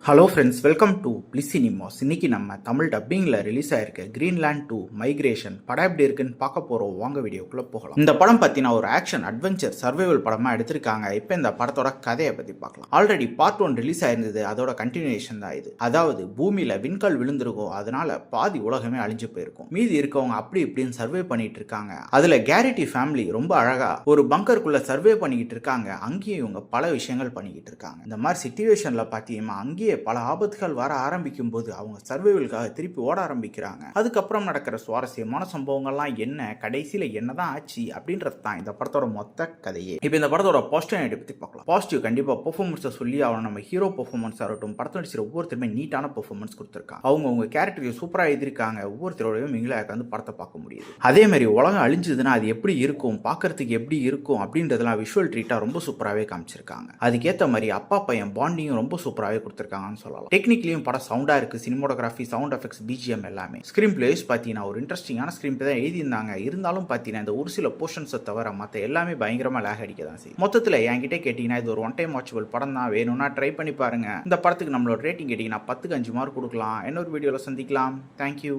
Hello friends, welcome to bliss cinemas. இன்னைக்கு நம்ம Tamil டப்பிங்கில் release ஆயிருக்க கிரீன்லேண்ட் 2 மைக்ரேஷன் படம் எப்படி இருக்குன்னு பார்க்க போகிறோம். வாங்க வீடியோக்குள்ளே போகலாம். இந்த படம் பார்த்தீங்கன்னா ஒரு ஆக்ஷன் அட்வென்ச்சர் சர்வைவல் படமாக எடுத்திருக்காங்க. இப்போ இந்த படத்தோட கதையை பற்றி பார்க்கலாம். ஆல்ரெடி பார்ட் 1 ரிலீஸ் ஆயிருந்தது, அதோட கண்டினியூஷன் தான் இது. அதாவது பூமியில் விண்கல் விழுந்திருக்கும், அதனால பாதி உலகமே அழிஞ்சு போயிருக்கும். மீதி இருக்கவங்க அப்படி இப்படின்னு சர்வே பண்ணிட்டு இருக்காங்க. அதில் கேரிட்டி ஃபேமிலி ரொம்ப அழகா ஒரு பங்கருக்குள்ள சர்வே பண்ணிக்கிட்டு இருக்காங்க. அங்கேயும் இவங்க பல விஷயங்கள் பண்ணிக்கிட்டு இருக்காங்க. இந்த மாதிரி சிச்சுவேஷனில் பார்த்தீங்கன்னா அங்கேயே பல ஆபத்துகள் வர ஆரம்பிக்கும் போது அவங்க சர்வைவலுக்காக திருப்பி ஓட ஆரம்பிக்கிறாங்க. அதுக்கப்புறம் நடக்கிற சுவாரஸ்யமான சம்பவங்கள்லாம் என்ன, கடைசியில என்னதான் ஆச்சு அப்படின்றது தான் இந்த படத்தோட மொத்த கதையே. இப்போ இந்த படத்தோட பாசிட்டிவ் பத்தி பார்க்கலாம். பாசிட்டிவ் கண்டிப்பா பெர்ஃபார்மன்ஸை சொல்லி அவன் நம்ம ஹீரோ பெர்ஃபார்மன்ஸ் ஆகட்டும், படத்தை நடிச்சிருக்க ஒவ்வொருத்தருமே நீட்டான பெர்ஃபார்மன்ஸ் கொடுத்துருக்காங்க. அவங்க கேரக்டர் சூப்பராக எழுதிருக்காங்க. ஒவ்வொருத்தரோடையும் மிங்கில உட்காந்து படத்தை பார்க்க முடியுது. அதே மாதிரி உலகம் அழிஞ்சதுன்னா அது எப்படி இருக்கும், பார்க்கறதுக்கு எப்படி இருக்கும் அப்படின்றதெல்லாம் விஷுவல் ட்ரீட்டா ரொம்ப சூப்பராகவே காமிச்சிருக்காங்க. அதுக்கேற்ற மாதிரி அப்பா பையன் பாண்டியும் ரொம்ப சூப்பராகவே கொடுத்துருக்காங்க சொல்லலாம். டெக்னிக்கலியும் படம் சவுண்டா இருக்கு. சினிமோட்டோகிராஃபி, சவுண்ட் எஃபெக்ட்ஸ், பிஜிஎம் எல்லாமே. ஸ்கிரீன் பிளேஸ் பார்த்தீங்கன்னா ஒரு இன்ட்ரெஸ்டிங்கான ஸ்கிரீன் பிளே தான் எழுதியிருந்தாங்க. இருந்தாலும் பார்த்தீங்கன்னா இந்த ஒரு சில போர்ஷன்ஸை தவிர மற்ற எல்லாமே பயங்கரமா லேக் அடிக்க தான் செய்யும். மொத்தத்தில் என்கிட்ட கேட்டீங்கன்னா இது ஒரு ஒன் டைம் வாட்சபிள் படம் தான். வேணும்னா ட்ரை பண்ணி பாருங்க. இந்த படத்துக்கு நம்மளோட ரேட்டிங் கேட்டீங்கன்னா 10க்கு 5 மார்க் கொடுக்கலாம். இன்னொரு வீடியோவில் சந்திக்கலாம். தேங்க்யூ.